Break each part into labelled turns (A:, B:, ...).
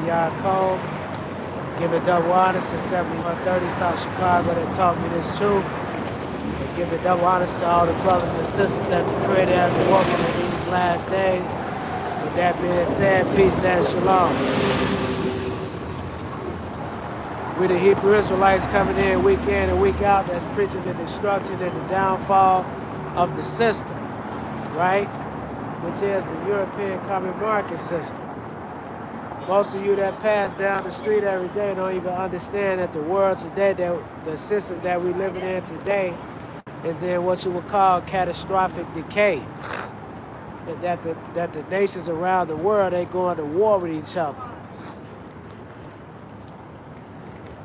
A: yard code. Giving double honors to 7130 South Chicago that taught me this truth. And giving double honors to all the brothers and sisters that the Creator has awoken in these last days. With that being said, peace and shalom. We the Hebrew Israelites coming in and week out that's preaching the destruction and the downfall of the system, right? Which is the European common market system. Most of you that pass down the street every day don't even understand that the world today, that the system that we living in today is in what you would call catastrophic decay. And that the nations around the world, they going to war with each other.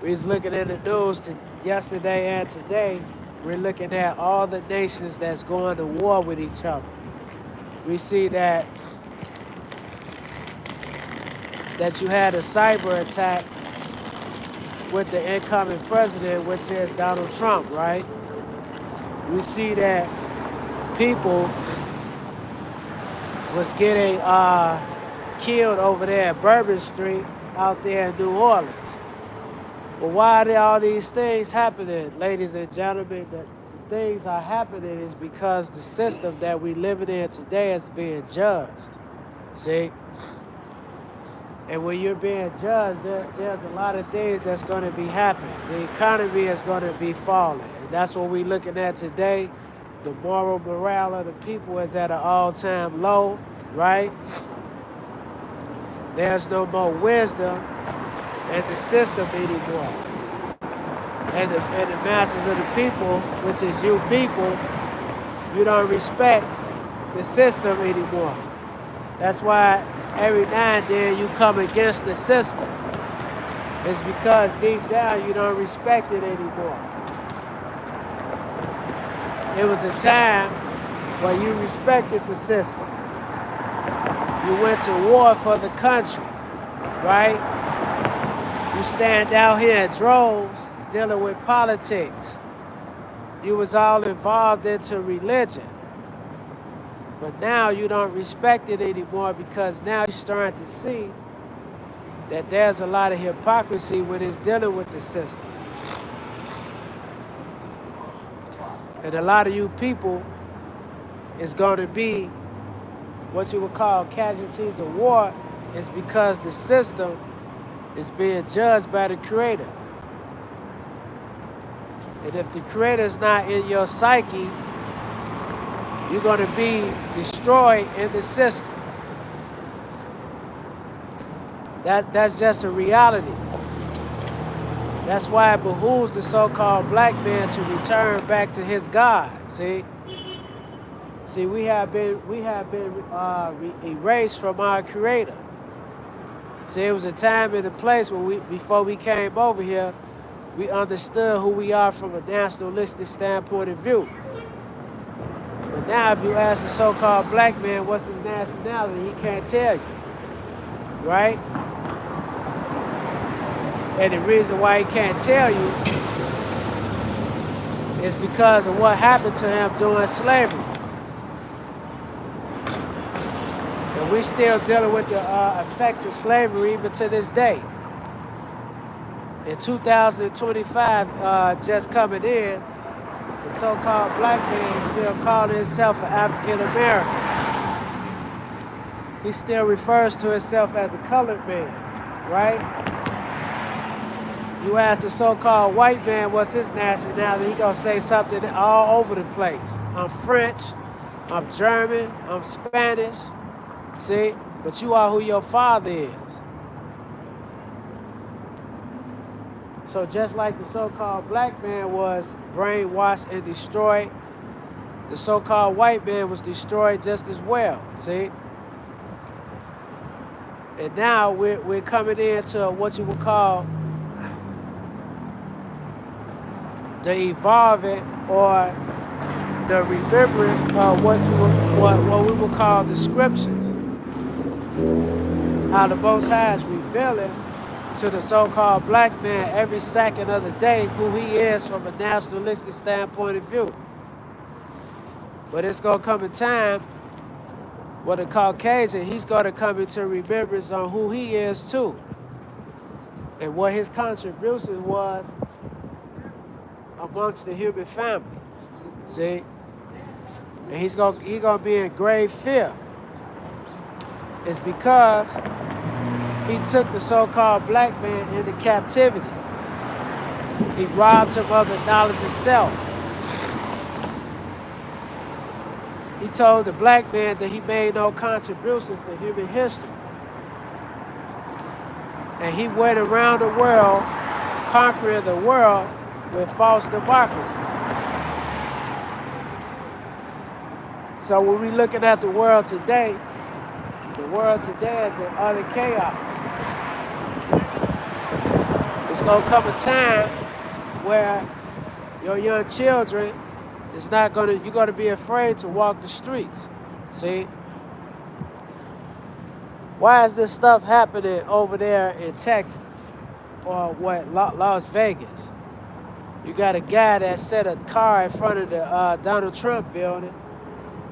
A: We was looking at the news yesterday and today. We're looking at all the nations that's going to war with each other. We see that you had a cyber attack with the incoming president, which is Donald Trump, right? We see that people was getting killed over there at Bourbon Street out there in New Orleans. Well, why are all these things happening, ladies and gentlemen? The things are happening is because the system that we living in today is being judged. See? And when you're being judged, there's a lot of things that's going to be happening. The economy is going to be falling. And that's what we're looking at today. The moral morale of the people is at an all-time low, right? There's no more wisdom in the system anymore. And the masses of the people, which is you people, you don't respect the system anymore. That's why every now and then you come against the system. It's because deep down you don't respect it anymore. It was a time where you respected the system. You went to war for the country, right? You stand out here in droves dealing with politics. You was all involved into religion. But now you don't respect it anymore because now you're starting to see that there's a lot of hypocrisy when it's dealing with the system. And a lot of you people is going to be what you would call casualties of war is because the system is being judged by the Creator. And if the Creator is not in your psyche, you're going to be destroyed in the system. That's just a reality. That's why it behooves the so-called black man to return back to his God. See, we have been erased from our Creator. See, it was a time and a place when before we came over here, we understood who we are from a nationalistic standpoint of view. But now if you ask the so-called black man what's his nationality, he can't tell you, right? And the reason why he can't tell you is because of what happened to him during slavery. And we're still dealing with the effects of slavery even to this day. In 2025, just coming in, the so-called black man is still calling himself an African American. He still refers to himself as a colored man, right? You ask the so-called white man what's his nationality, he gonna say something all over the place. I'm French, I'm German, I'm Spanish, see? But you are who your father is. So just like the so-called black man was brainwashed and destroyed, the so-called white man was destroyed just as well, see? And now we're coming into what you would call the evolving or the remembrance of what we would call the scriptures. How the Most High is revealing to the so-called black man every second of the day who he is from a nationalistic standpoint of view. But it's going to come a time where the Caucasian, he's going to come into remembrance on who he is too. and what his contribution was amongst the human family. See? And he's gonna be in grave fear. It's because he took the so-called black man into captivity. He robbed him of the knowledge of self. He told the black man that he made no contributions to human history. And he went around the world, conquering the world with false democracy. So when we're looking at the world today is in utter chaos. It's gonna come a time where your young children you're gonna be afraid to walk the streets. See? Why is this stuff happening over there in Texas or Las Vegas? You got a guy that set a car in front of the Donald Trump building,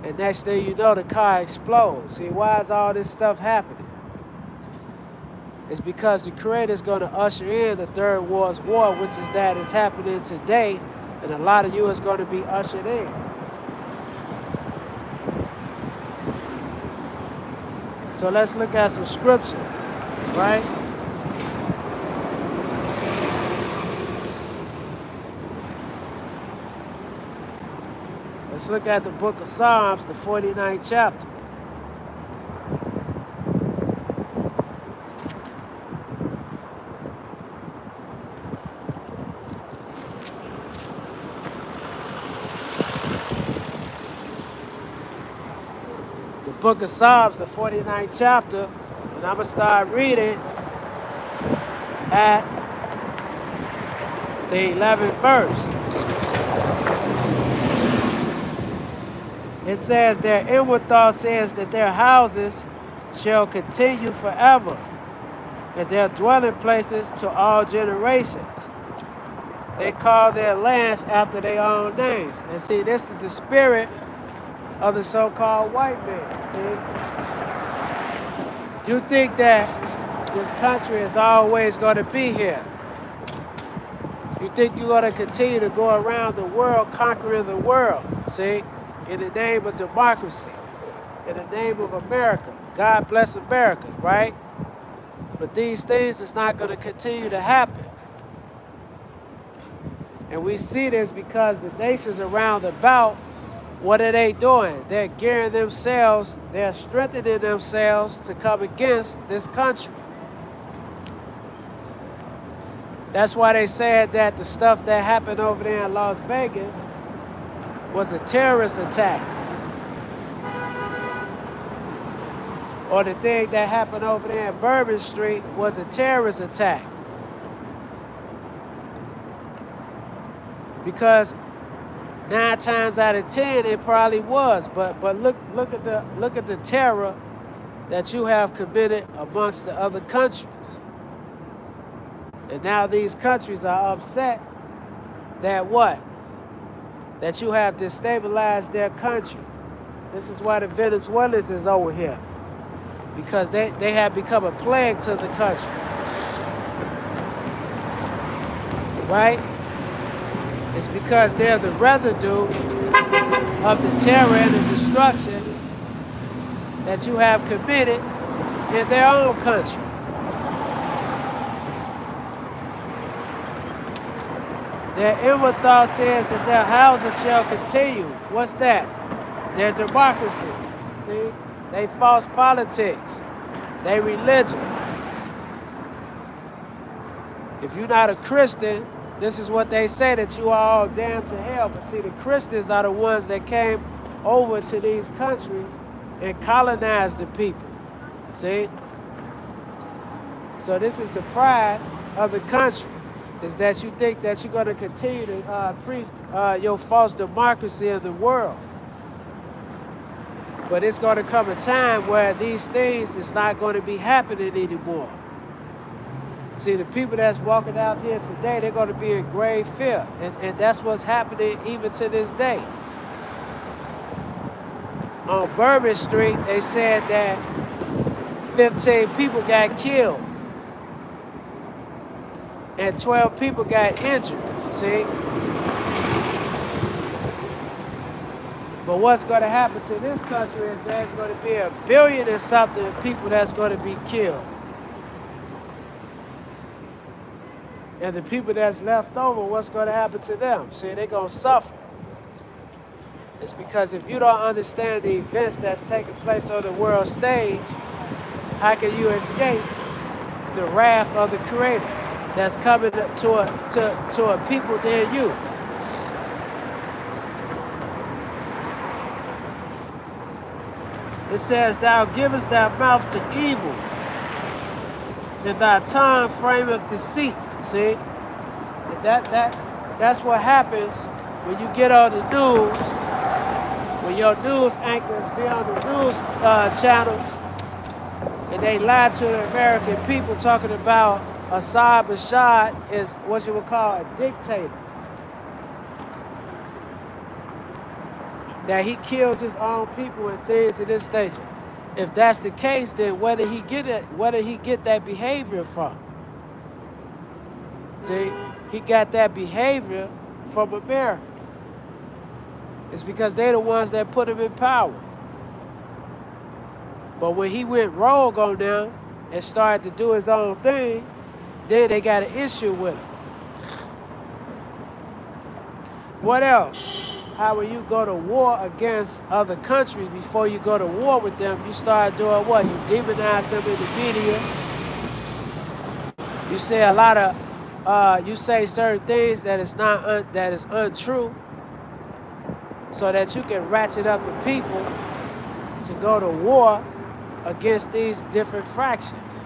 A: and next thing you know, the car explodes. See, why is all this stuff happening? It's because the Creator's going to usher in the Third World War, which is that is happening today, and a lot of you is going to be ushered in. So let's look at some scriptures, right? Let's look at the book of Psalms, the 49th chapter. The book of Psalms, the 49th chapter, and I'm going to start reading at the 11th verse. It says, their inward thought says that their houses shall continue forever, and their dwelling places to all generations. They call their lands after their own names. And see, this is the spirit of the so-called white man. See? You think that this country is always going to be here. You think you're going to continue to go around the world conquering the world. See? In the name of democracy, in the name of America. God bless America, right? But these things is not going to continue to happen. And we see this because the nations around about, what are they doing? They're gearing themselves, they're strengthening themselves to come against this country. That's why they said that the stuff that happened over there in Las Vegas was a terrorist attack. Or the thing that happened over there in Bourbon Street was a terrorist attack. Because 9 times out of 10 it probably was. But look at the terror that you have committed amongst the other countries. And now these countries are upset that what? That you have destabilized their country. This is why the Venezuelans is over here. Because they have become a plague to the country. Right? It's because they're the residue of the terror and the destruction that you have committed in their own country. Their inward thought says that their houses shall continue. What's that? Their democracy. See? They false politics. They religion. If you're not a Christian, this is what they say, that you are all damned to hell. But see, the Christians are the ones that came over to these countries and colonized the people. See? So this is the pride of the country, is that you think that you're going to continue to preach your false democracy in the world. But it's going to come a time where these things is not going to be happening anymore. See, the people that's walking out here today, they're going to be in grave fear. And that's what's happening even to this day. On Bourbon Street, they said that 15 people got killed. and 12 people got injured, see? But what's going to happen to this country is there's going to be 1 billion and something people that's going to be killed. And the people that's left over, what's going to happen to them? See, they're going to suffer. It's because if you don't understand the events that's taking place on the world stage, how can you escape the wrath of the Creator that's coming to a people near you? It says, thou givest thy mouth to evil, and thy tongue frameth deceit. See? That's what happens when you get on the news, when your news anchors be on the news channels, and they lie to the American people talking about Assad Bashar is what you would call a dictator. That he kills his own people and things of this nature. If that's the case, then where did he get it? Where did he get that behavior from? See, he got that behavior from America. It's because they're the ones that put him in power. But when he went rogue on them and started to do his own thing, then they got an issue with him. What else? How when you go to war against other countries, before you go to war with them, you start doing what? You demonize them in the media. You say a lot of, you say certain things that is untrue, so that you can ratchet up the people to go to war against these different fractions.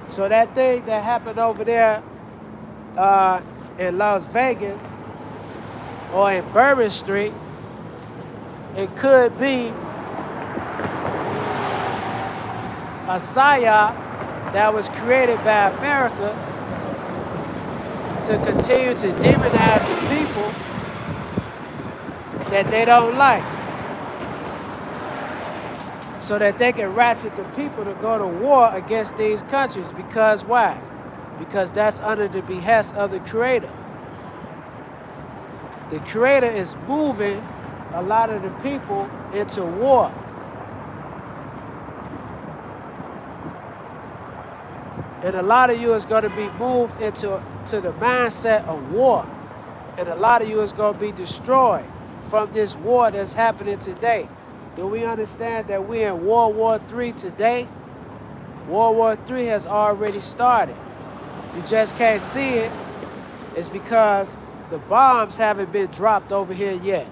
A: So that thing that happened over there in Las Vegas or in Bourbon Street, it could be a psyop that was created by America to continue to demonize the people that they don't like, so that they can ratchet the people to go to war against these countries. Because why? Because that's under the behest of the Creator. The Creator is moving a lot of the people into war. And a lot of you is going to be moved into the mindset of war. And a lot of you is going to be destroyed from this war that's happening today. Do we understand that we're in World War III today? World War III has already started. You just can't see it. It's because the bombs haven't been dropped over here yet.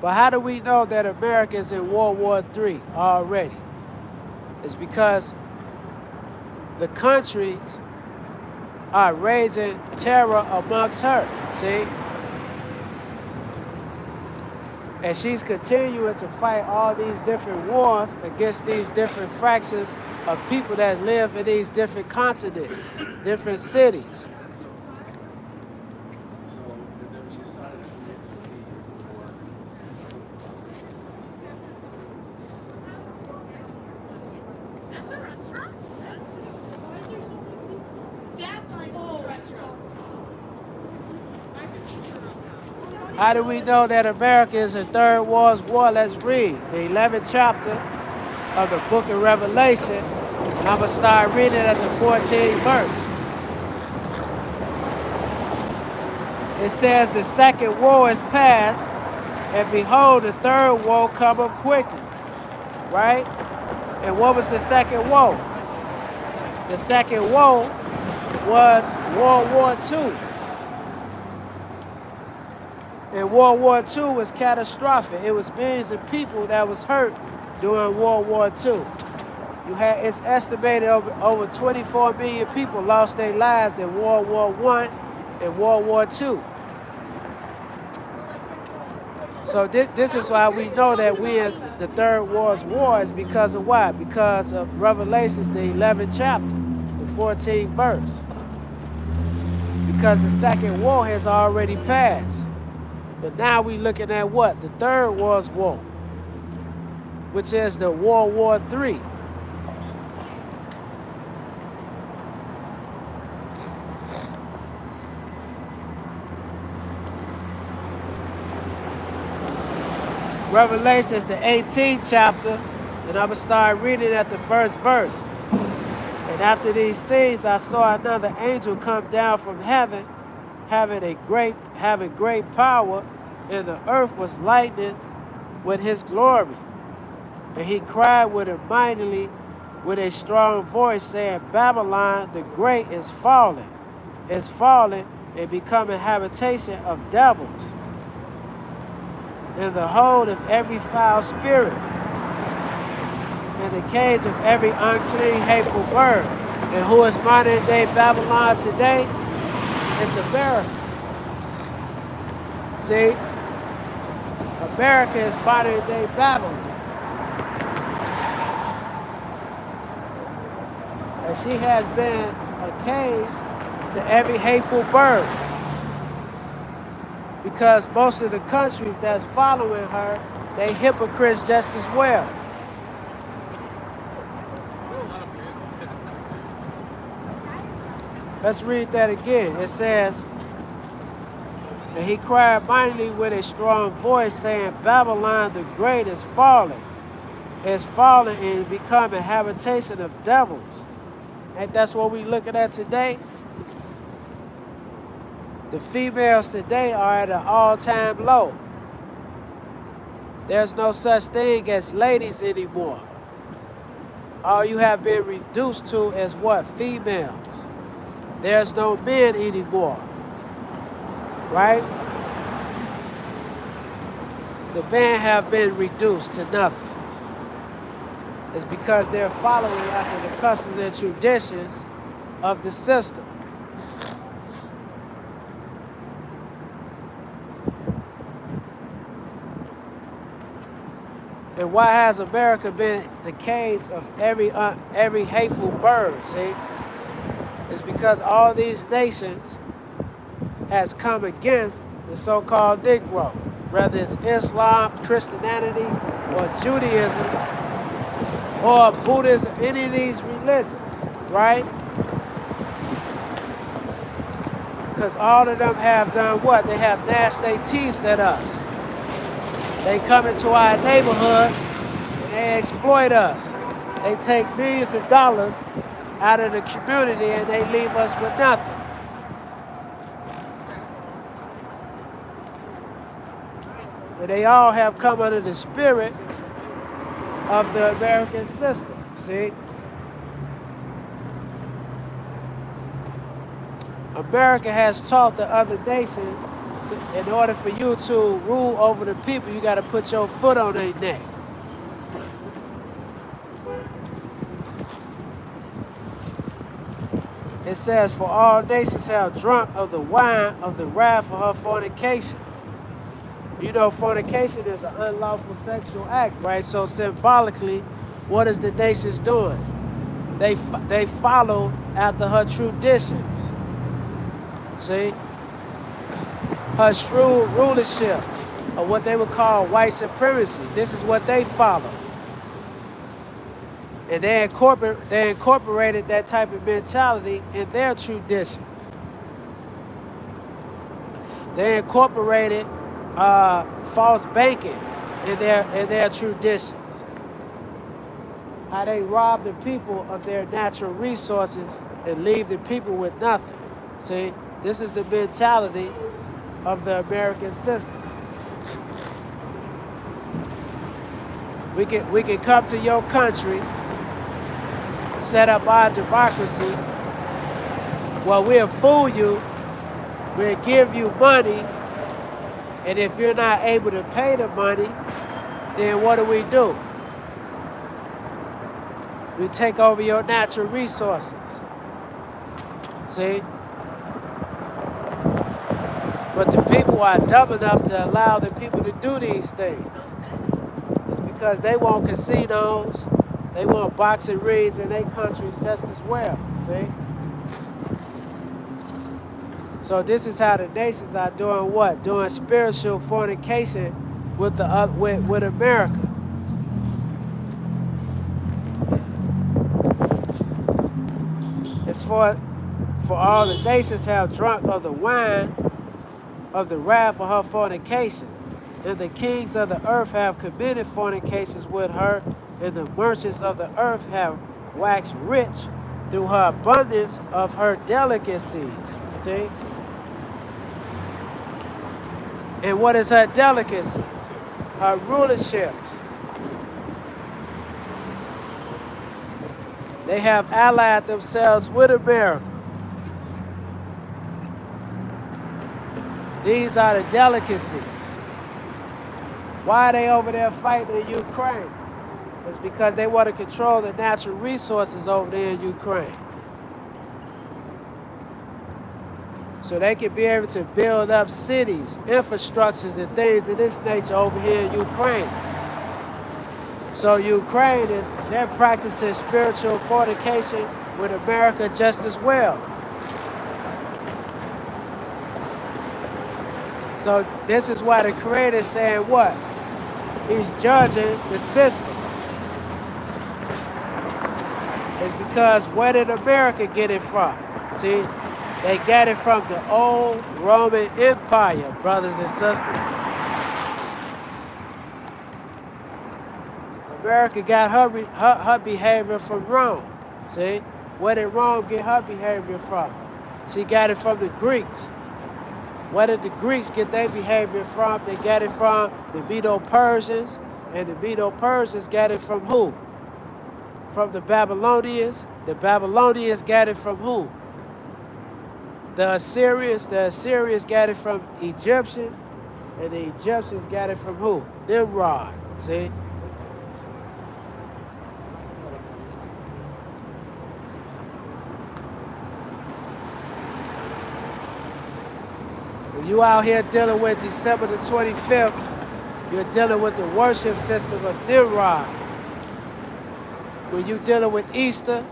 A: But how do we know that America is in World War III already? It's because the countries are raising terror amongst her, see? And she's continuing to fight all these different wars against these different fractions of people that live in these different continents, different cities. How do we know that America is in third world war? Let's read the 11th chapter of the book of Revelation. And I'm going to start reading at the 14th verse. It says, the second woe is past, and behold, the third woe cometh quickly. Right? And what was the second woe? The second woe was World War II. And World War II was catastrophic. It was millions of people that was hurt during World War II. It's estimated over 24 million people lost their lives in World War I and World War II. So this is why we know that we in the third world's war, is because of why? Because of Revelations, the 11th chapter, the 14th verse. Because the second war has already passed. But now we're looking at what? The third world's war, which is the World War III. Revelation is the 18th chapter, and I'm going to start reading at the first verse. And after these things, I saw another angel come down from heaven, having great power, and the earth was lightened with his glory. And he cried with it mightily, with a strong voice, saying, Babylon the great is fallen, and become a habitation of devils, and the hold of every foul spirit, and the cage of every unclean, hateful bird. And who is modern day Babylon today? It's America. See? America is modern day Babylon. And she has been a cage to every hateful bird. Because most of the countries that's following her, they hypocrites just as well. Let's read that again. It says, and he cried mightily with a strong voice, saying, Babylon the great is fallen and become a habitation of devils. And that's what we're looking at today. The females today are at an all-time low. There's no such thing as ladies anymore. All you have been reduced to is what? Females. There's no men anymore, right? The men have been reduced to nothing. It's because they're following after the customs and traditions of the system. And why has America been the cage of every hateful bird, see? It's because all these nations has come against the so-called Negro, whether it's Islam, Christianity, or Judaism, or Buddhism, any of these religions, right? Because all of them have done what? They have gnashed their teeth at us. They come into our neighborhoods and they exploit us. They take millions of dollars out of the community and they leave us with nothing. And they all have come under the spirit of the American system, see? America has taught the other nations in order for you to rule over the people, you got to put your foot on their neck. It says, for all nations have drunk of the wine of the wrath of her fornication. You know, fornication is an unlawful sexual act, right? So symbolically, what is the nations doing? They follow after her traditions. See? Her shrewd rulership, or what they would call white supremacy. This is what they follow. And they incorporated that type of mentality in their traditions. They incorporated false banking in their traditions. How they rob the people of their natural resources and leave the people with nothing. See, this is the mentality of the American system. We can come to your country, set up our democracy. Well, we'll fool you, we'll give you money, and if you're not able to pay the money, then what do? We take over your natural resources. See? But the people are dumb enough to allow the people to do these things. It's because they want casinos, they want boxing rings in their countries just as well. See? So this is how the nations are doing what? Doing spiritual fornication with America. It's for all the nations have drunk of the wine of the wrath of her fornication. And the kings of the earth have committed fornications with her, and the merchants of the earth have waxed rich through her abundance of her delicacies. See? And what is her delicacies? Her rulerships. They have allied themselves with America. These are the delicacies. Why are they over there fighting in Ukraine? It's because they want to control the natural resources over there in Ukraine. So they can be able to build up cities, infrastructures, and things of this nature over here in Ukraine. So Ukraine they're practicing spiritual fornication with America just as well. So this is why the Creator is saying what? He's judging the system. It's because where did America get it from? See, they got it from the old Roman Empire, brothers and sisters. America got her behavior from Rome. See, where did Rome get her behavior from? She got it from the Greeks. Where did the Greeks get their behavior from? They got it from the Medo-Persians, and the Medo-Persians got it from who? From the Babylonians. The Babylonians got it from who? The Assyrians. The Assyrians got it from Egyptians, and the Egyptians got it from who? Nimrod. See? When you out here dealing with December the 25th, you're dealing with the worship system of Nimrod. When you're dealing with Easter,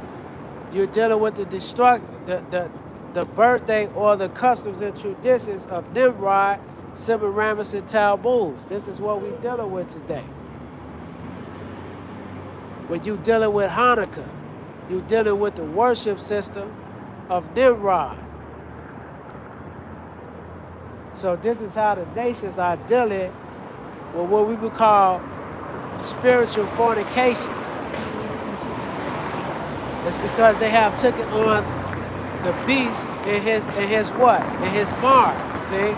A: you're dealing with the birthday or the customs and traditions of Nimrod, Semiramis, and Tammuz. This is what we're dealing with today. When you're dealing with Hanukkah, you're dealing with the worship system of Nimrod. So this is how the nations are dealing with what we would call spiritual fornication. It's because they have taken on the beast in his what? In his mark, see?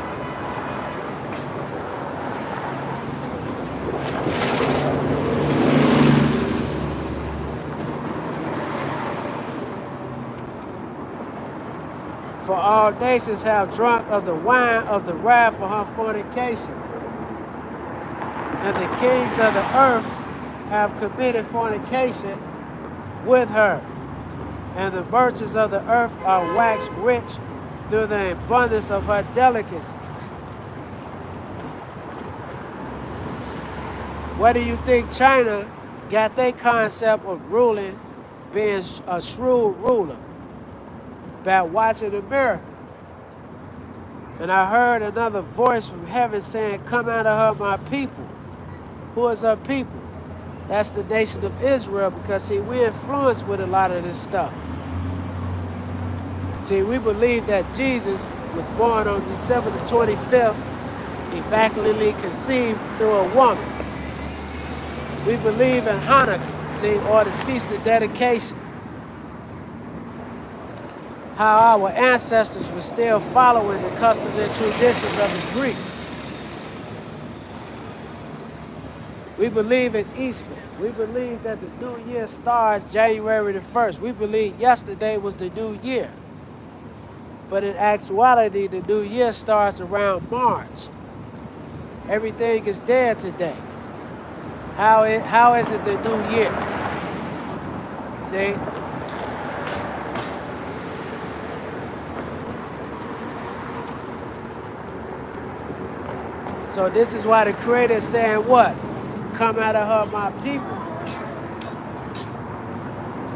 A: For all nations have drunk of the wine of the wrath of her fornication. And the kings of the earth have committed fornication with her. And the merchants of the earth are waxed rich through the abundance of her delicacies. Where do you think China got their concept of ruling, being a shrewd ruler? By watching America. And I heard another voice from heaven saying, come out of her, my people. Who is her people? That's the nation of Israel, because see, we're influenced with a lot of this stuff. See, we believe that Jesus was born on December the 25th, immaculately conceived through a woman. We believe in Hanukkah, see, or the Feast of Dedication. How our ancestors were still following the customs and traditions of the Greeks. We believe in Easter. We believe that the new year starts January the 1st. We believe yesterday was the new year. But in actuality, the new year starts around March. Everything is dead today. How is it the new year? See? So this is why the Creator is saying what? Come out of her, my people.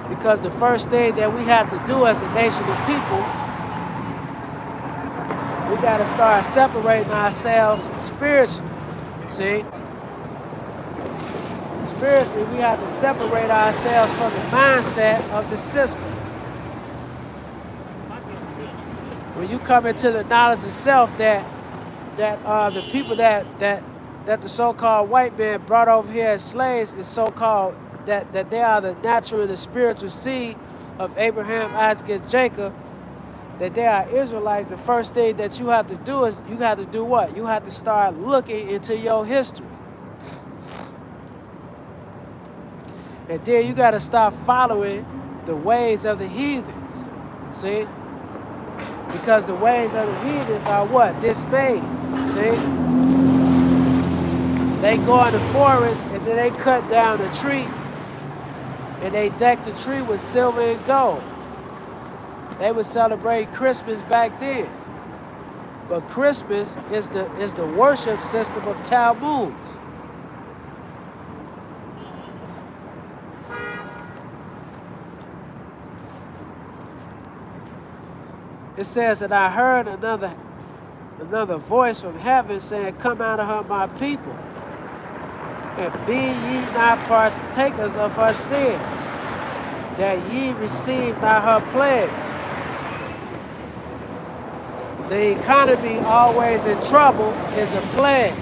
A: Because the first thing that we have to do as a nation of people, we got to start separating ourselves spiritually. See? Spiritually, we have to separate ourselves from the mindset of the system. When you come into the knowledge of self, that the people that that the so-called white man brought over here as slaves is so-called that they are the natural and the spiritual seed of Abraham, Isaac, and Jacob, that they are Israelites, the first thing that you have to do is you have to do what? You have to start looking into your history. And then you got to start following the ways of the heathens. See? Because the ways of the heathens are what? Dismayed. See? They go in the forest and then they cut down a tree and they deck the tree with silver and gold. They would celebrate Christmas back then. But Christmas is the worship system of Tammuz. It says, and I heard another voice from heaven saying, come out of her, my people, and be ye not partakers of her sins, that ye receive not her plagues. The economy always in trouble is a plague.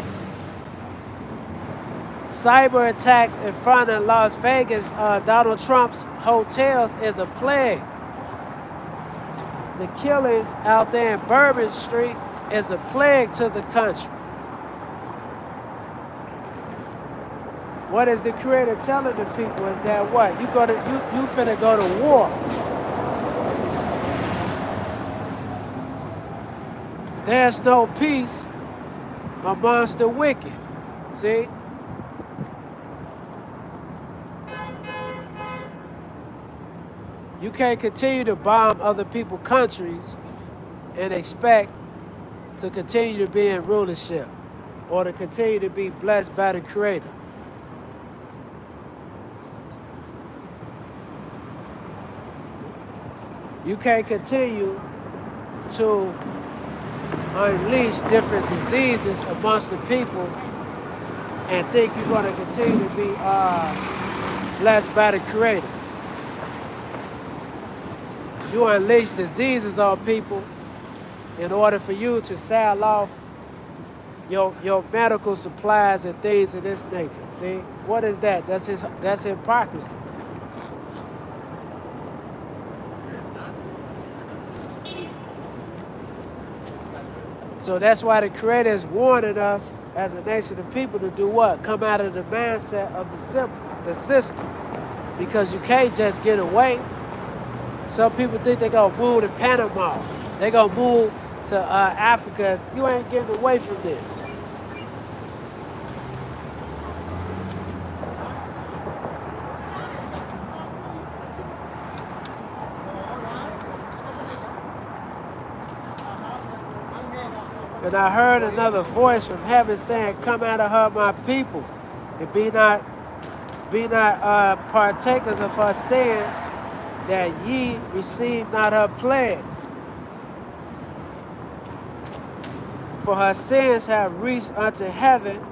A: Cyber attacks in front of Las Vegas, Donald Trump's hotels is a plague. The killings out there in Bourbon Street is a plague to the country. What is the Creator telling the people is that what? You finna go to war. There's no peace amongst the wicked. See? You can't continue to bomb other people's countries and expect to continue to be in rulership or to continue to be blessed by the Creator. You can't continue to unleash different diseases amongst the people and think you're going to continue to be blessed by the Creator. You unleash diseases on people in order for you to sell off your medical supplies and things of this nature. See? What is that? That's hypocrisy. So that's why the Creator is warning us as a nation of people to do what? Come out of the mindset of the system. Because you can't just get away. Some people think they're going to move to Panama. They're going to move to Africa. You ain't getting away from this. And I heard another voice from heaven saying, come out of her, my people, and be not partakers of her sins, that ye receive not her plagues. For her sins have reached unto heaven,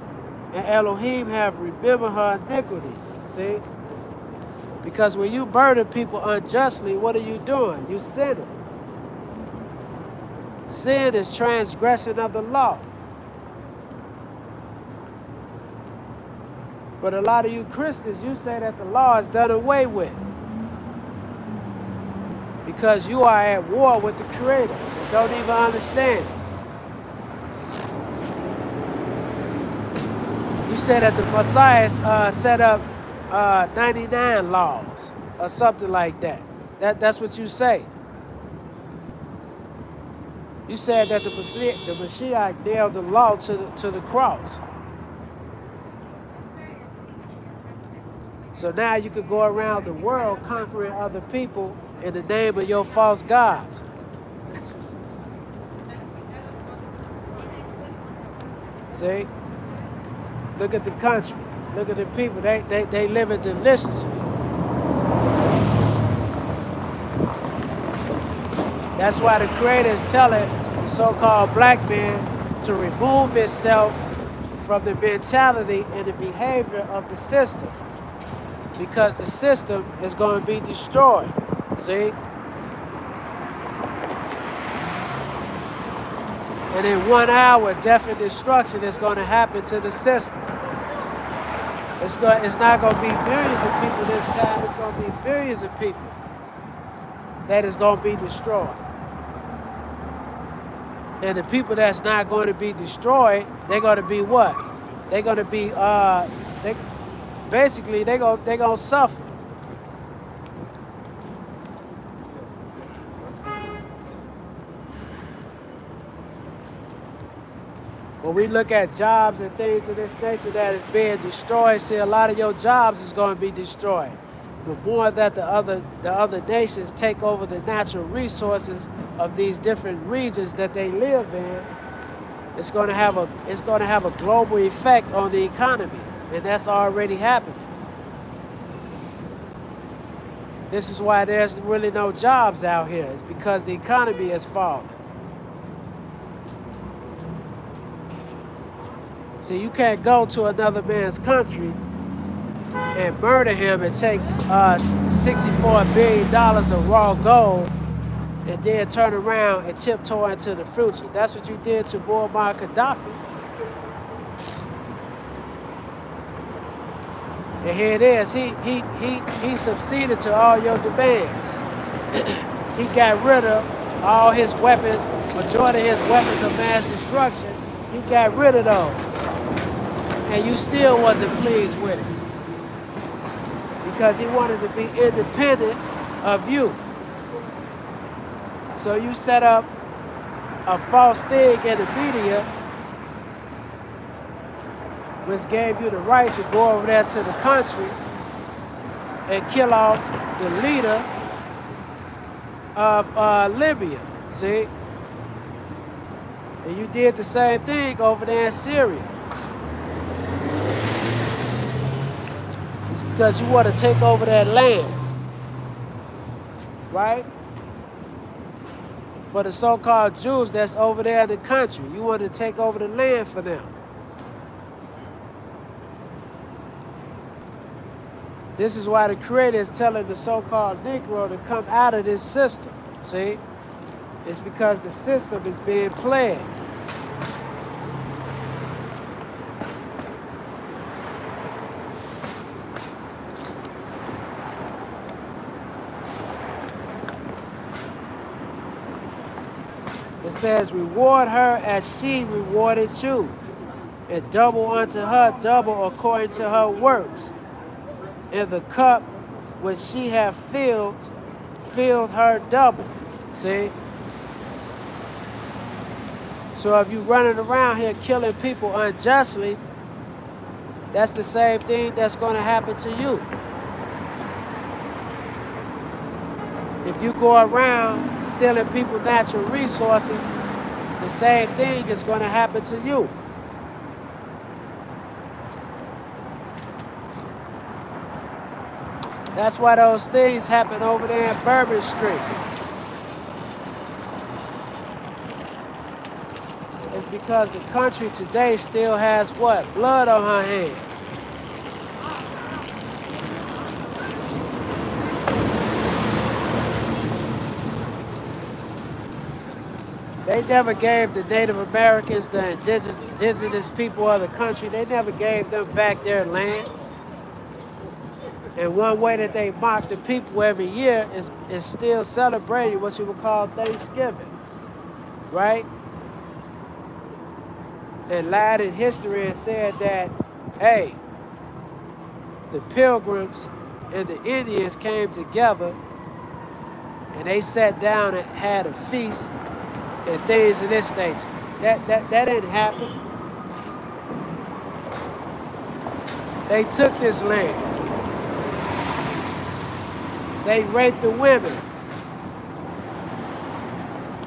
A: and Elohim have remembered her iniquities. See? Because when you burden people unjustly, what are you doing? You sinning. Sin is transgression of the law. But a lot of you Christians, you say that the law is done away with. Because you are at war with the Creator and don't even understand it. You said that the Messiah set up 99 laws or something like that. That's what you say. You said that the Mashiach nailed the law to the cross. So now you could go around the world conquering other people in the name of your false gods. See? Look at the country. Look at the people. They live it deliciously. That's why the Creator is telling the so-called black man to remove himself from the mentality and the behavior of the system. Because the system is going to be destroyed. See? And in 1 hour, death and destruction is going to happen to the system. It's not going to be millions of people this time. It's going to be billions of people that is going to be destroyed. And the people that's not going to be destroyed, they're going to be what? They're going to be, they're going to suffer. When we look at jobs and things of this nature that is being destroyed, see, a lot of your jobs is going to be destroyed. The more that the other nations take over the natural resources of these different regions that they live in, it's going to have a global effect on the economy, and that's already happening. This is why there's really no jobs out here. It's because the economy is falling. See, you can't go to another man's country and murder him and take $64 billion of raw gold and then turn around and tiptoe into the future. That's what you did to Muammar Gaddafi. And here it is. He succeeded to all your demands. He got rid of all his weapons, majority of his weapons of mass destruction. He got rid of those. And you still wasn't pleased with it. Because he wanted to be independent of you. So you set up a false thing in the media which gave you the right to go over there to the country and kill off the leader of Libya, see? And you did the same thing over there in Syria. It's because you want to take over that land, right? For the so-called Jews that's over there in the country. You want to take over the land for them. This is why the Creator is telling the so-called Negro to come out of this system, see? It's because the system is being played. It says, reward her as she rewarded you, and double unto her double according to her works. And the cup which she hath filled her double. See? So if you running around here killing people unjustly, that's the same thing that's going to happen to you. If you go around stealing people's natural resources, the same thing is going to happen to you. That's why those things happen over there in Bourbon Street. It's because the country today still has what? Blood on her hands. They never gave the Native Americans, the indigenous people of the country, they never gave them back their land. And one way that they mock the people every year is still celebrating what you would call Thanksgiving, right? And lied in history and said that, hey, the Pilgrims and the Indians came together and they sat down and had a feast and things of this nature. That didn't happen. They took this land. They raped the women.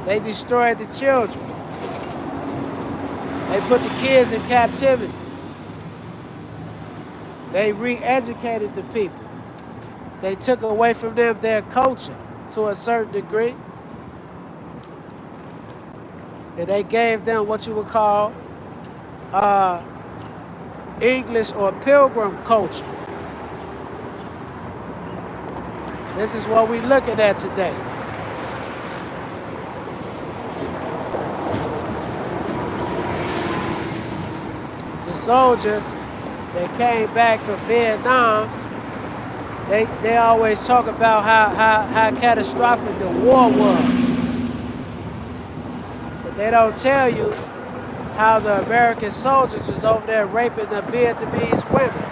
A: They destroyed the children. They put the kids in captivity. They re-educated the people. They took away from them their culture to a certain degree. And they gave them what you would call English or Pilgrim culture. This is what we're looking at today. the soldiers that came back from Vietnam, they always talk about how catastrophic the war was. But they don't tell you how the American soldiers was over there raping the Vietnamese women.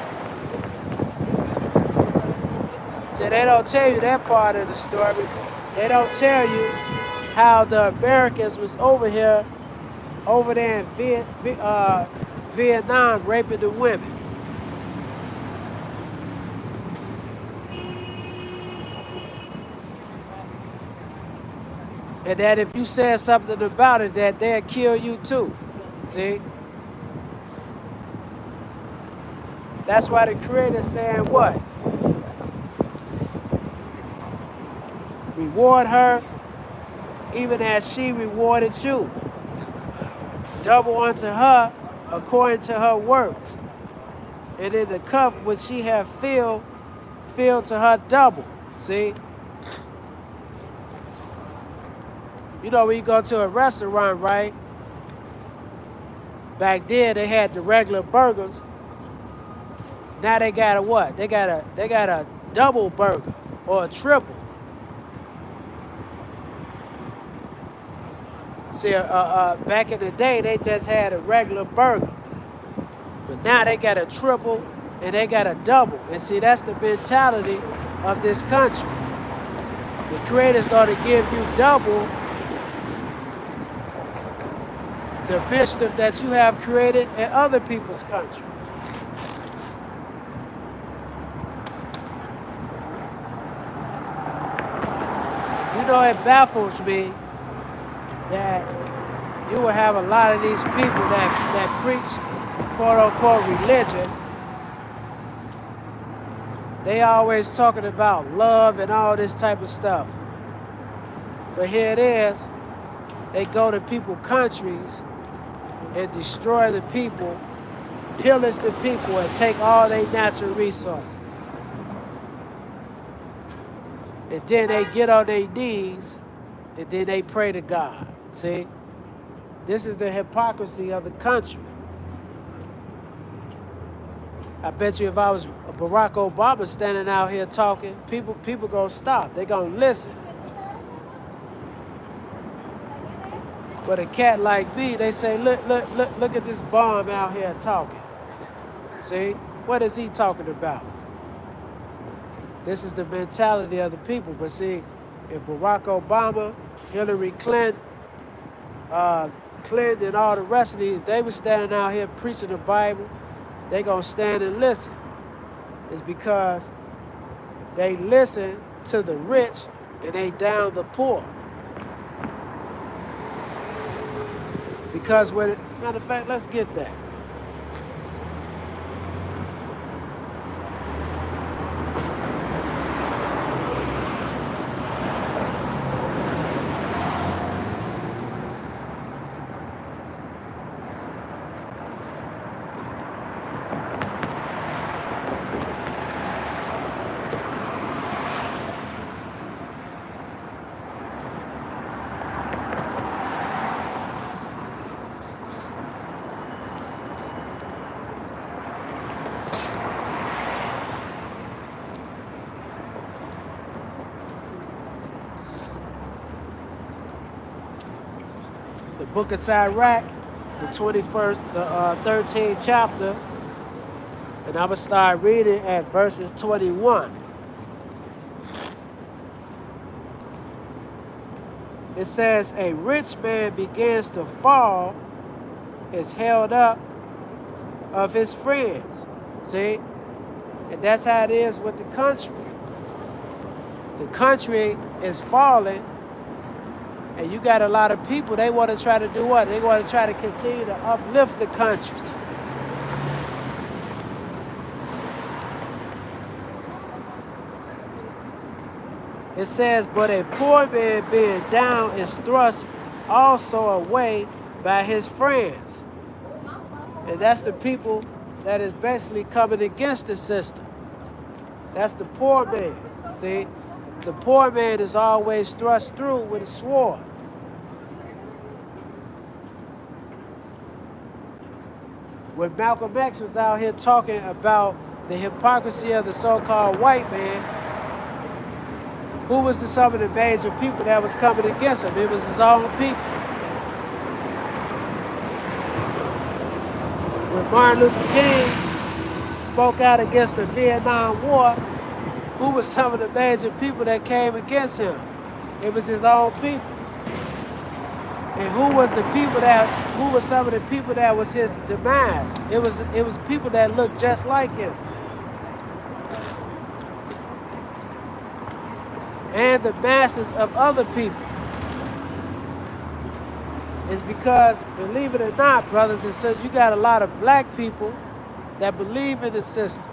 A: So they don't tell you that part of the story. They don't tell you how the Americans was over there in Vietnam raping the women. And that if you said something about it, that they'll kill you too. See? That's why the Creator's saying what? Reward her even as she rewarded you. Double unto her according to her works. And in the cup which she hath filled to her double. See? You know, when you go to a restaurant, right? Back then they had the regular burgers. Now they got a what? They got a double burger or a triple. See, back in the day they just had a regular burger, but now they got a triple and they got a double. And see, that's the mentality of this country. The Creator's going to give you double the mischief that you have created in other people's country. You know, it baffles me that you will have a lot of these people that preach quote-unquote religion. They always talking about love and all this type of stuff. But here it is, they go to people's countries and destroy the people, pillage the people, and take all their natural resources. And then they get on their knees and then they pray to God. See? This is the hypocrisy of the country. I bet you if I was Barack Obama standing out here talking, people gonna stop. They gonna listen. But a cat like me, they say, look at this bum out here talking. See? What is he talking about? This is the mentality of the people. But see, if Barack Obama, Hillary Clinton, Clinton and all the rest of these, if they were standing out here preaching the Bible, they gonna stand and listen. It's because they listen to the rich and they down the poor. Because matter of fact, let's get that. The book of Sirach, the 13th chapter, and I'm going to start reading at verses 21. It says, a rich man begins to fall, is held up of his friends. See? And that's how it is with the country. The country is falling. And you got a lot of people, they want to try to do what? They want to try to continue to uplift the country. It says, but a poor man being down is thrust also away by his friends. And that's the people that is basically coming against the system. That's the poor man, see? The poor man is always thrust through with a sword. When Malcolm X was out here talking about the hypocrisy of the so-called white man, who was some of the major people that was coming against him? It was his own people. When Martin Luther King spoke out against the Vietnam War, who was some of the major people that came against him? It was his own people. And who was some of the people that was his demise? It was people that looked just like him. And the masses of other people. It's because, believe it or not, brothers and sisters, you got a lot of black people that believe in the system.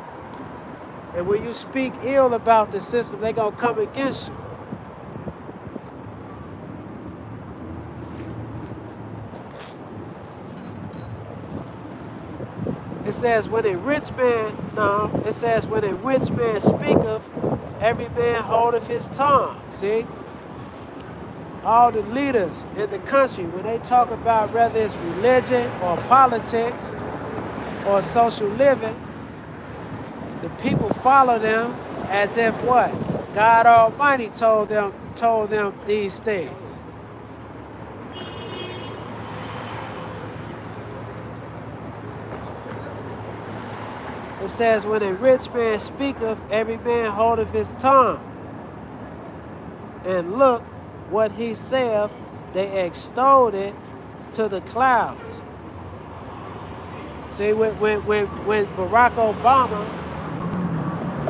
A: And when you speak ill about the system, they're going to come against you. It says, when a rich man speaketh, every man holdeth his tongue. See? All the leaders in the country, when they talk about whether it's religion or politics or social living, the people follow them as if what? God Almighty told them these things. It says, when a rich man speaketh, every man holdeth his tongue. And look, what he saith, they extolled it to the clouds. See, when Barack Obama,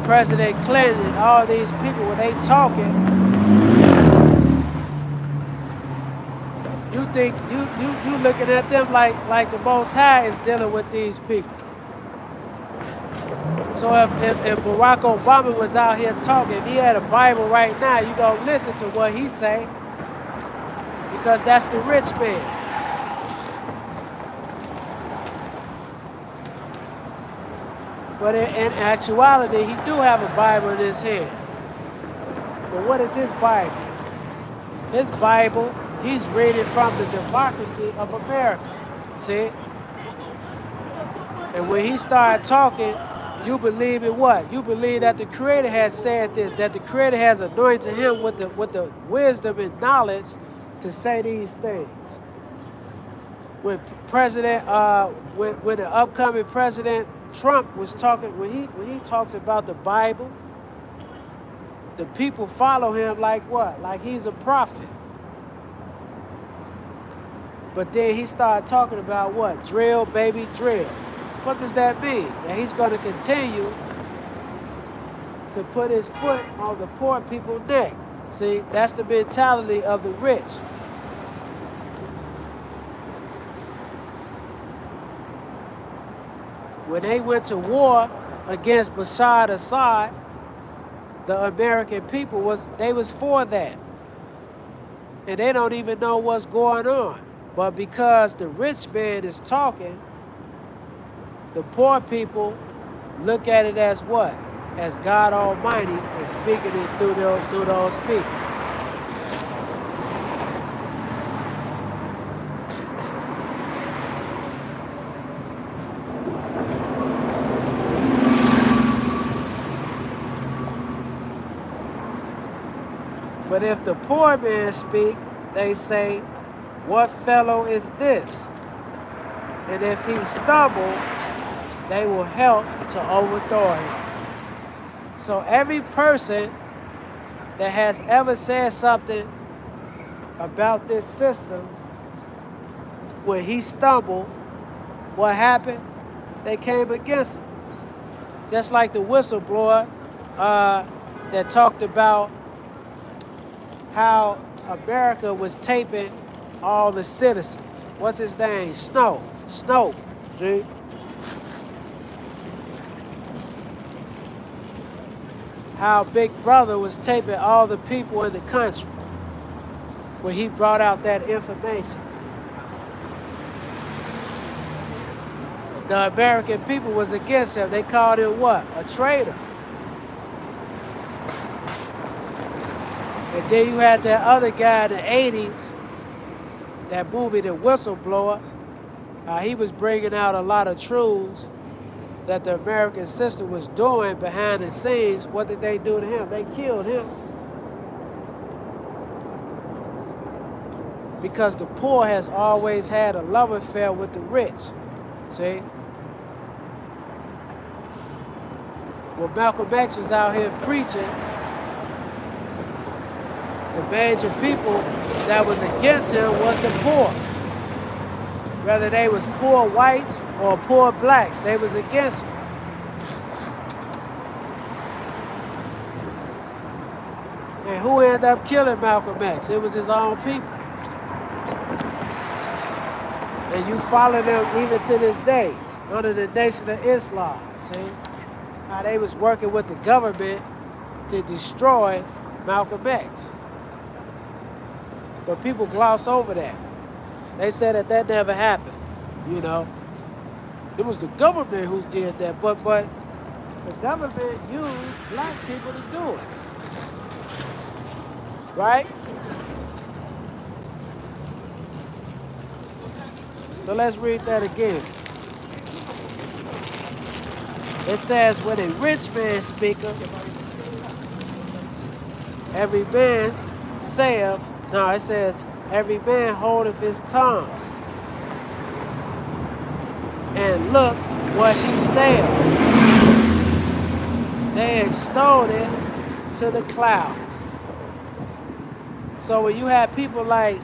A: President Clinton, and all these people, when they talking, you think you looking at them like the Most High is dealing with these people. So if Barack Obama was out here talking, if he had a Bible right now, you gonna listen to what he say, because that's the rich man. But in actuality, he do have a Bible in his hand. But what is his Bible? His Bible, he's reading from the democracy of America. See? And when he started talking, you believe in what? You believe that the Creator has said this, that the Creator has anointed him with the wisdom and knowledge to say these things. When the upcoming President Trump was talking, when he talks about the Bible, the people follow him like what? Like he's a prophet. But then he started talking about what? Drill, baby, drill. What does that mean? That he's going to continue to put his foot on the poor people's neck. See, that's the mentality of the rich. When they went to war against Bashar al-Assad, the American people was for that. And they don't even know what's going on. But because the rich man is talking, the poor people look at it as what? As God Almighty is speaking it through those people. But if the poor man speak, they say, what fellow is this? And if he stumble, they will help to overthrow him. So every person that has ever said something about this system, when he stumbled, what happened? They came against him. Just like the whistleblower that talked about how America was taping all the citizens. What's his name? Snow. See? How Big Brother was taping all the people in the country when he brought out that information. The American people was against him. They called him what? A traitor. And then you had that other guy in the 80s, that movie, The Whistleblower. He was bringing out a lot of truths that the American system was doing behind the scenes. What did they do to him? They killed him. Because the poor has always had a love affair with the rich. See? When Malcolm X was out here preaching, the major people that was against him was the poor. Whether they was poor whites or poor blacks, they was against him. And who ended up killing Malcolm X? It was his own people. And you follow them even to this day, under the Nation of Islam, see? How they was working with the government to destroy Malcolm X. But people gloss over that. They said that never happened, you know. It was the government who did that, but the government used black people to do it. Right? So let's read that again. It says, when a rich man speaketh, every man saith, no, it says, every man holdeth his tongue. And look what he saith. They extolled it to the clouds. So when you have people like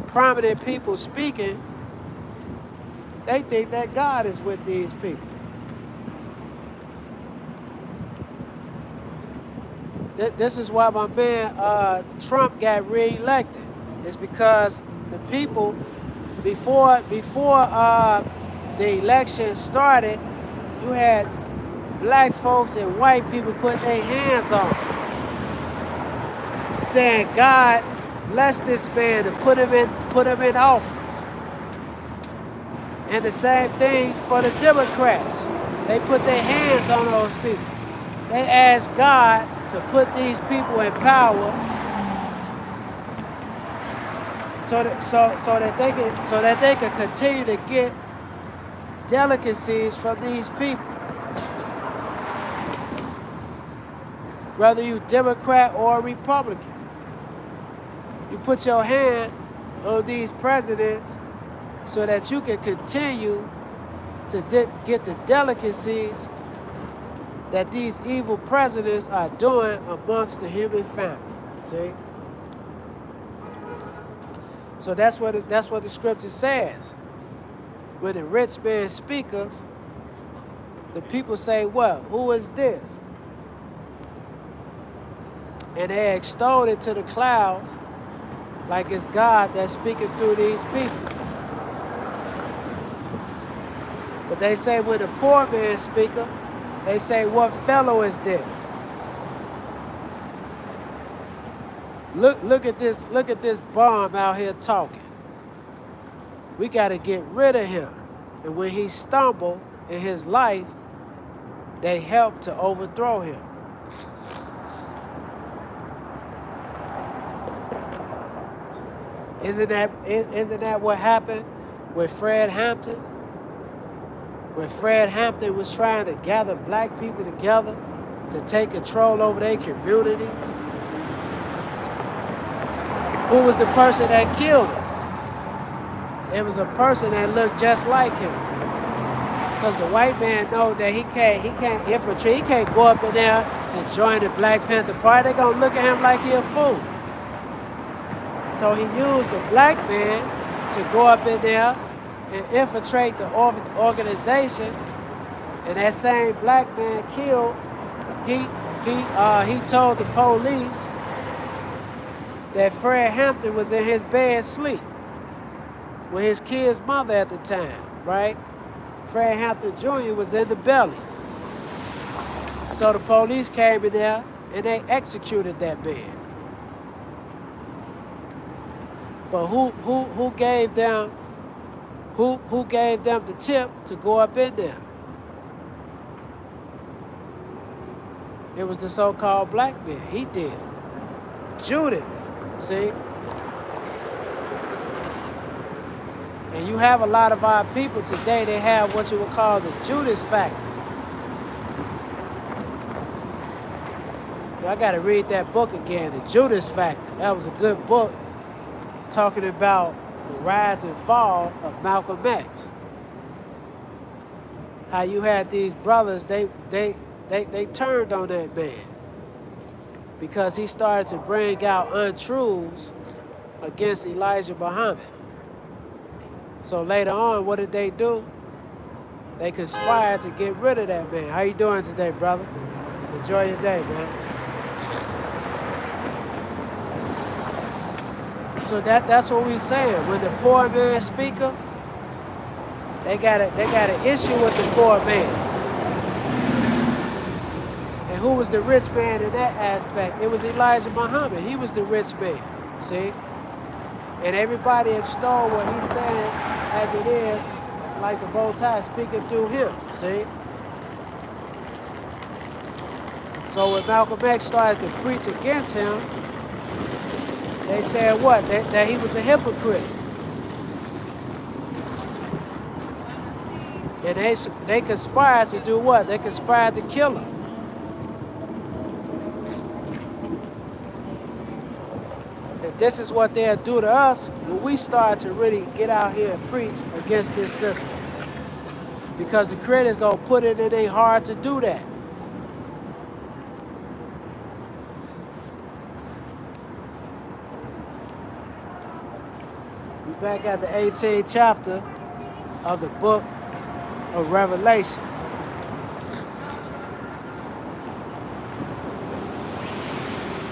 A: prominent people speaking, they think that God is with these people. This is why my man Trump got reelected. It's because the people, before the election started, you had black folks and white people putting their hands on him, saying, God bless this man and put him in office. And the same thing for the Democrats. They put their hands on those people. They asked God to put these people in power so that they could continue to get delicacies from these people. Whether you Democrat or Republican, you put your hand on these presidents so that you can continue to get the delicacies that these evil presidents are doing amongst the human family. See? So that's what the scripture says. When the rich man speaketh, the people say, well, who is this? And they extol it to the clouds like it's God that's speaking through these people. But they say when the poor man speaketh, they say, what fellow is this? Look at this bum out here talking. We got to get rid of him. And when he stumbled in his life, they helped to overthrow him. Isn't that what happened with Fred Hampton? When Fred Hampton was trying to gather black people together to take control over their communities? Who was the person that killed him? It was a person that looked just like him. Because the white man know that he can't infiltrate, he can't go up in there and join the Black Panther Party. They're gonna look at him like he a fool. So he used the black man to go up in there and infiltrate the organization, and that same black man killed. He told the police that Fred Hampton was in his bed asleep with his kid's mother at the time, right? Fred Hampton Jr. was in the belly. So the police came in there and they executed that man. But who gave them the tip to go up in there? It was the so-called black man. He did it. Judas, see? And you have a lot of our people today, they have what you would call the Judas factor. I got to read that book again, The Judas Factor. That was a good book talking about the rise and fall of Malcolm X. How you had these brothers, they turned on that man because he started to bring out untruths against Elijah Muhammad. So later on, what did they do? They conspired to get rid of that man. How you doing today, brother? Enjoy your day, man. So that's what we saying. When the poor man speaketh, they got an issue with the poor man. And who was the rich man in that aspect? It was Elijah Muhammad. He was the rich man. See? And everybody extol what he's saying as it is, like the Most High speaking through him. See? So when Malcolm X started to preach against him, they said what? That he was a hypocrite. And they conspired to do what? They conspired to kill him. And this is what they'll do to us when we start to really get out here and preach against this system. Because the Creator's going to put it in their heart to do that. We're back at the 18th chapter of the book of Revelation.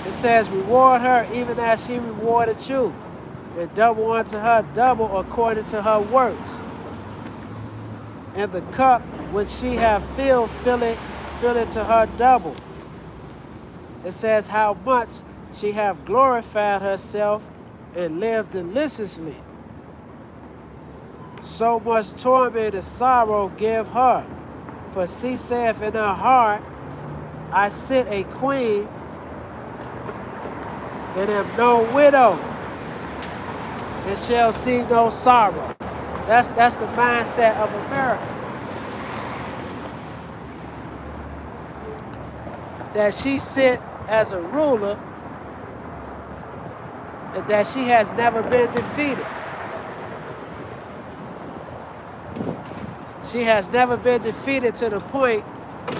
A: It says, reward her even as she rewarded you, and double unto her double according to her works. And the cup which she hath filled, fill it to her double. It says how much she hath glorified herself and lived deliciously. So much torment and sorrow give her. For she saith in her heart, I sit a queen and am no widow, and shall see no sorrow. That's the mindset of America. That she sit as a ruler, and that she has never been defeated. She has never been defeated to the point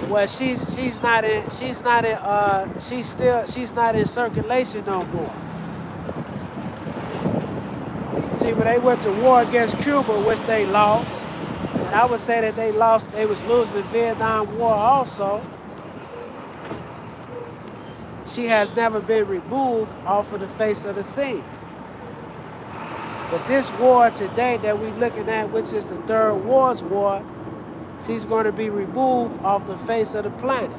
A: where she's not in circulation no more. See, when they went to war against Cuba, which they lost, and I would say that they was losing the Vietnam War also, she has never been removed off of the face of the scene. But this war today that we're looking at, which is the Third World War, she's going to be removed off the face of the planet.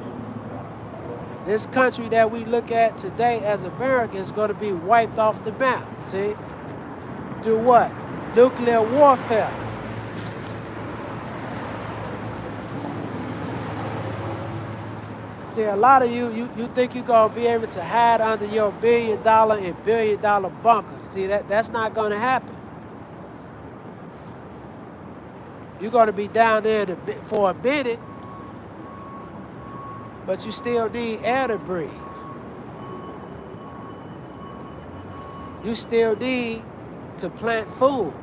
A: This country that we look at today as America is going to be wiped off the map, see? Through what? Nuclear warfare. See, a lot of you think you're going to be able to hide under your $1 billion and $1 billion bunkers. See, that's not going to happen. You're going to be down there for a minute, but you still need air to breathe. You still need to plant food.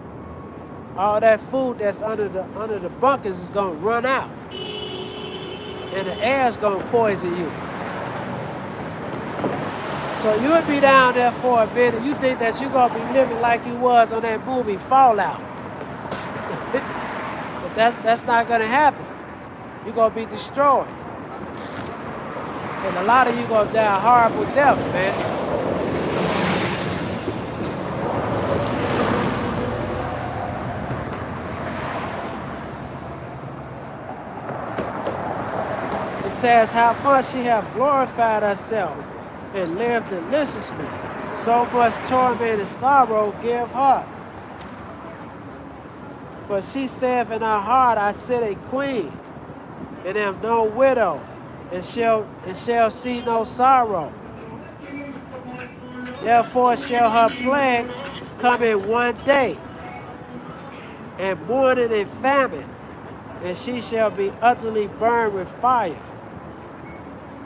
A: All that food that's under the bunkers is going to run out. And the air is going to poison you. So you would be down there for a minute. You think that you're going to be living like you was on that movie Fallout. But that's not going to happen. You're going to be destroyed. And a lot of you going to die a horrible death, man. It says how much she hath glorified herself and lived deliciously. So much torment and sorrow give her. For she saith in her heart, I sit a queen, and am no widow, and shall see no sorrow. Therefore shall her plagues come in one day, and mourning and famine, and she shall be utterly burned with fire.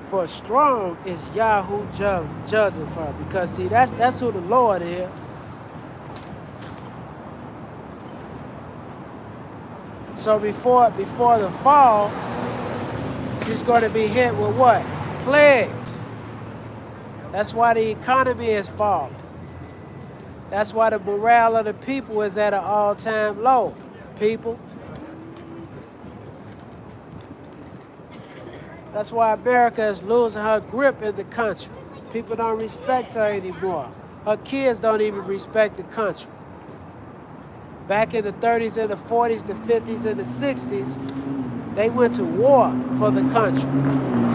A: For strong is Yahoo judging for her. Because see, that's who the Lord is. So before the fall, she's going to be hit with what? Plagues. That's why the economy is falling. That's why the morale of the people is at an all-time low. People. That's why America is losing her grip in the country. People don't respect her anymore. Her kids don't even respect the country. Back in the 30s and the 40s, the 50s and the 60s, they went to war for the country,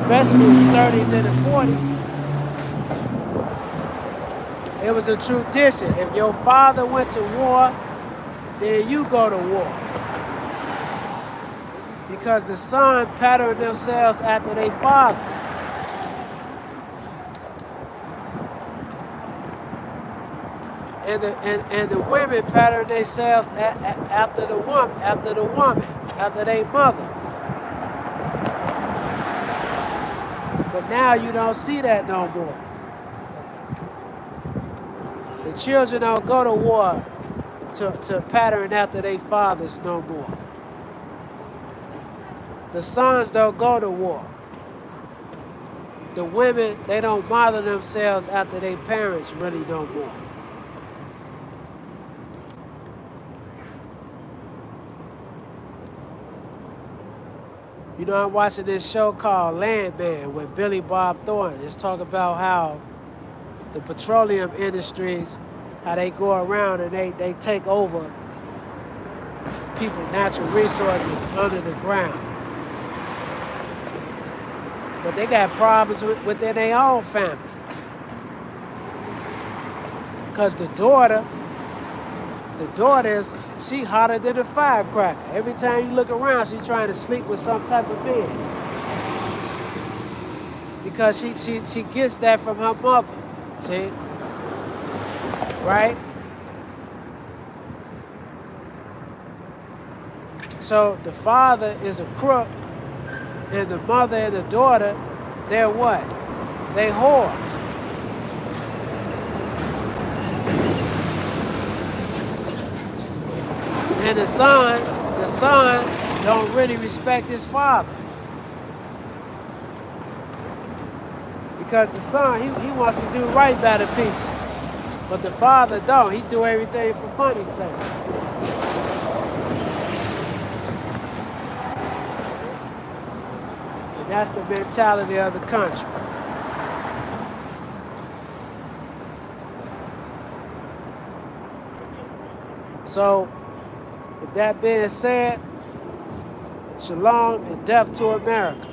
A: especially in the 30s and the 40s. It was a tradition. If your father went to war, then you go to war. Because the son patterned themselves after their father. And the women patterned themselves after the woman, after their mother. But now you don't see that no more. The children don't go to war to pattern after their fathers no more. The sons don't go to war. The women, they don't bother themselves after their parents really no more. You know, I'm watching this show called Landman with Billy Bob Thornton. It's talking about how the petroleum industries, how they go around and they take over people's natural resources under the ground. But they got problems within their own family. Because the daughter is, she hotter than a firecracker. Every time you look around, she's trying to sleep with some type of man. Because she gets that from her mother, see? Right? So the father is a crook, and the mother and the daughter, they're what? They whores. And the son don't really respect his father. Because the son, he wants to do right by the people. But the father don't. He do everything for money's sake. And that's the mentality of the country. So, with that being said, shalom and death to America.